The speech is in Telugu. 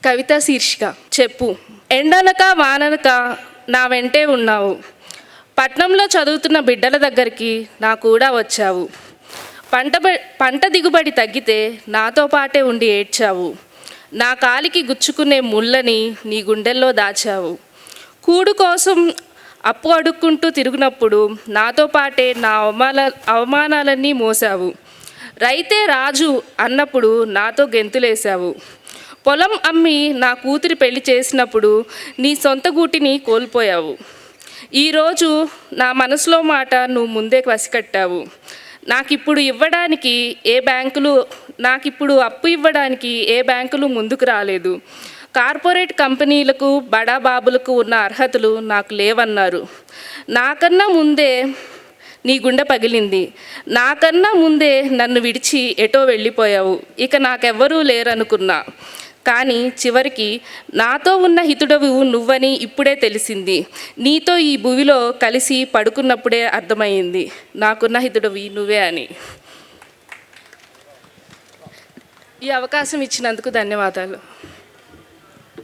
కవిత శీర్షిక. చెప్పు. ఎండనక వాననక నా వెంటే ఉన్నావు. పట్నంలో చదువుతున్న బిడ్డల దగ్గరికి నా కూడా వచ్చావు. పంట దిగుబడి తగ్గితే నాతో పాటే ఉండి ఏడ్చావు. నా కాలికి గుచ్చుకునే ముళ్ళని నీ గుండెల్లో దాచావు. కూడు కోసం అప్పు అడుక్కుంటూ తిరిగినప్పుడు నాతో పాటే నా అవమానాలన్నీ మోసావు. రైతే రాజు అన్నప్పుడు నాతో గెంతులేశావు. పొలం అమ్మి నా కూతురి పెళ్లి చేసినప్పుడు నీ సొంత గూటిని కోల్పోయావు. ఈరోజు నా మనసులో మాట నువ్వు ముందే పసికట్టావు. నాకిప్పుడు అప్పు ఇవ్వడానికి ఏ బ్యాంకులు ముందుకు రాలేదు. కార్పొరేట్ కంపెనీలకు బడా బాబులకు ఉన్న అర్హతలు నాకు లేవన్నారు. నాకన్నా ముందే నీ గుండె పగిలింది. నాకన్నా ముందే నన్ను విడిచి ఎటో వెళ్ళిపోయావు. ఇక నాకెవ్వరూ లేరనుకున్నా. కానీ చివరికి నాతో ఉన్న హితుడవు నువ్వని ఇప్పుడే తెలిసింది. నీతో ఈ భూమిలో కలిసి పడుకున్నప్పుడే అర్థమైంది నాకున్న హితుడవి నువ్వే అని. ఈ అవకాశం ఇచ్చినందుకు ధన్యవాదాలు.